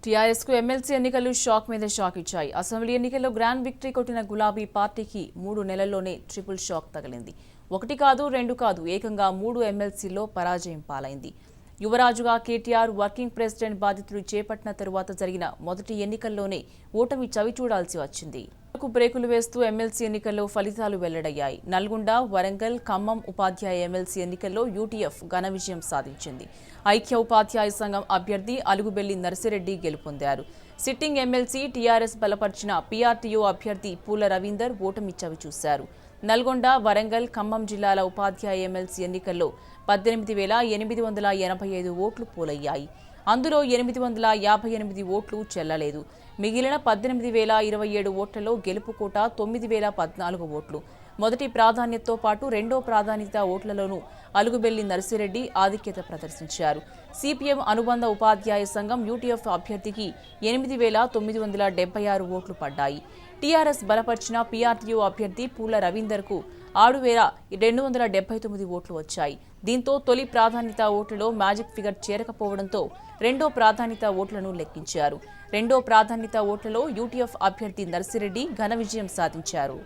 TRS కు MLC ఎన్నికలు shock మీద షాక్ ఇచ్చాయి. అసెంబ్లీ ఎన్నికల్లో గ్రాండ్ విక్టరీ కొట్టిన గులాబీ పార్టీకి 3 నెలల్లోనే ట్రిపుల్ షాక్ తగిలింది. 1 కాదు 2 కాదు ఏకంగా 3 ఎమ్మెల్సీల్లో పరాజయం పాలైంది. యువరాజుగా కేటీఆర్ వర్కింగ్ ప్రెసిడెంట్ బాధ్యతలు చేపట్టిన తరువాత జరిగిన మొదటి ఎన్నికల్లోనే ఓటమి చవిచూడాల్సి వచ్చింది. బ్రేకులు వేస్తూ ఎమ్మెల్సీ ఎన్నికల్లో ఫలితాలు వెల్లడయ్యాయి. నల్గొండ, వరంగల్, ఖమ్మం ఉపాధ్యాయ ఎమ్మెల్సీ ఎన్నికల్లో యూటీఎఫ్ ఘన విజయం సాధించింది. ఐక్య ఉపాధ్యాయ సంఘం అభ్యర్థి అలుగుబెల్లి నర్సిరెడ్డి గెలుపొందారు. సిట్టింగ్ ఎమ్మెల్సీ టీఆర్ఎస్ బలపర్చిన పీఆర్టీయూ అభ్యర్థి పూల రవీందర్ ఓటమి చవిచూశారు. నల్గొండ, వరంగల్, ఖమ్మం జిల్లాల ఉపాధ్యాయ ఎమ్మెల్సీ ఎన్నికల్లో 18,885 ఓట్లు పోలయ్యాయి. అందులో 858 ఓట్లు చెల్లలేదు. మిగిలిన 18,027 ఓట్లలో గెలుపు కోట 9,014 ఓట్లు. మొదటి ప్రాధాన్యతతో పాటు రెండో ప్రాధాన్యత ఓట్లలోనూ అలుగుబెల్లి నర్సిరెడ్డి ఆధిక్యత ప్రదర్శించారు. సిపిఎం అనుబంధ ఉపాధ్యాయ సంఘం యూటీఎఫ్ అభ్యర్థికి 8,976 ఓట్లు పడ్డాయి. టీఆర్ఎస్ బలపర్చిన పీఆర్టీయూ అభ్యర్థి పూల రవీందర్కు 6,279 ఓట్లు వచ్చాయి. దీంతో తొలి ప్రాధాన్యత ఓట్లలో మ్యాజిక్ ఫిగర్ చేరకపోవడంతో రెండో ప్రాధాన్యత ఓట్లను లెక్కించారు. రెండో ప్రాధాన్యత ఓట్లలో యూటీఎఫ్ అభ్యర్థి నర్సిరెడ్డి ఘన విజయం సాధించారు.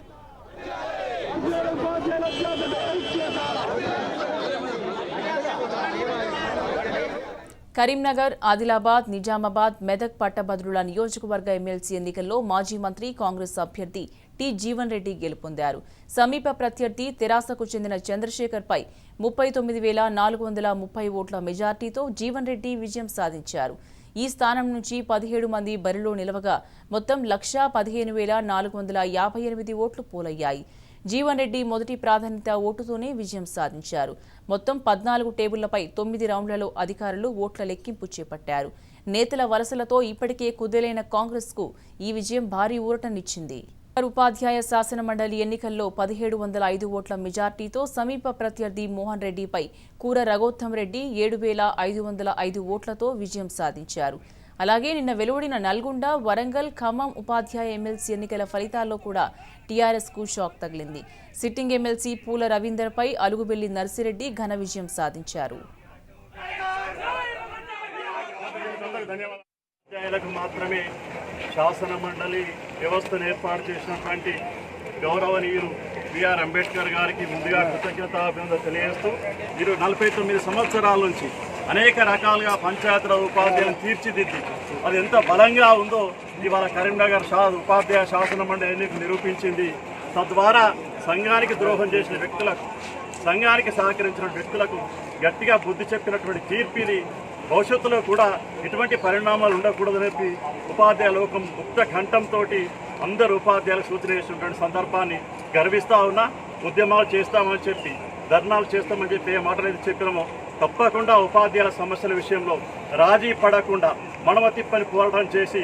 కరీంనగర్, ఆదిలాబాద్, నిజామాబాద్, మెదక్ పట్టభద్రుల నియోజకవర్గ ఎమ్మెల్సీ ఎన్నికల్లో మాజీ మంత్రి కాంగ్రెస్ అభ్యర్థి టి జీవన్ రెడ్డి గెలుపొందారు. సమీప ప్రత్యర్థి తెరాసకు చెందిన చంద్రశేఖర్పై 39,430 ఓట్ల మెజార్టీతో జీవన్ రెడ్డి విజయం సాధించారు. ఈ స్థానం నుంచి 17 మంది బరిలో నిలవగా మొత్తం 1,15,458 ఓట్లు పోలయ్యాయి. జీవన్ రెడ్డి మొదటి ప్రాధాన్యత ఓటుతోనే విజయం సాధించారు. మొత్తం 14 టేబుళ్లపై 9 రౌండ్లలో అధికారులు ఓట్ల లెక్కింపు చేపట్టారు. నేతల వలసలతో ఇప్పటికే కుదేలైన కాంగ్రెస్ కు ఈ విజయం భారీ ఊరటనిచ్చింది. ఉపాధ్యాయ శాసన మండలి ఎన్నికల్లో 1,705 ఓట్ల మెజార్టీతో సమీప ప్రత్యర్థి మోహన్ రెడ్డిపై కూర రఘోత్తమ్ రెడ్డి 7,505 ఓట్లతో విజయం సాధించారు. అలాగే నిన్న వెలువడిన నల్గొండ, వరంగల్, ఖమ్మం ఉపాధ్యాయ ఎమ్మెల్సీ ఎన్నికల ఫలితాల్లో కూడా టీఆర్ఎస్ కు షాక్ తగిలింది. సిట్టింగ్ ఎమ్మెల్సీ పూల రవీందర్పై అలుగుబెల్లి నర్సిరెడ్డి ఘన విజయం సాధించారు. మాత్రమే శాసన మండలి వ్యవస్థను ఏర్పాటు చేసినటువంటి గౌరవనీయులు బిఆర్ అంబేద్కర్ గారికి ముందుగా కృతజ్ఞతాభినందనలు తెలియజేస్తూ మీరు 49 సంవత్సరాల నుంచి అనేక రకాలుగా పంచాయతీరాజ్ ఉపాధ్యాయులను తీర్చిదిద్ది అది ఎంత బలంగా ఉందో ఇవాళ కరీంనగర్ ఉపాధ్యాయ శాసన మండలి ఎన్నిక నిరూపించింది. తద్వారా సంఘానికి ద్రోహం చేసిన వ్యక్తులకు, సంఘానికి సహకరించిన వ్యక్తులకు గట్టిగా బుద్ధి చెప్పినటువంటి తీర్పిది. భవిష్యత్తులో కూడా ఇటువంటి పరిణామాలు ఉండకూడదని చెప్పి ఉపాధ్యాయ లోకం ముక్త కంఠంతో అందరు ఉపాధ్యాయులకు సూచన చేసినటువంటి సందర్భాన్ని గర్విస్తూ ఉన్నా. ఉద్యమాలు చేస్తామని చెప్పి, ధర్నాలు చేస్తామని చెప్పి ఏ మాటలు అయితే చెప్పినామో తప్పకుండా ఉపాధ్యాయుల సమస్యల విషయంలో రాజీ పడకుండా మనమ తిప్పని పోరాటం చేసి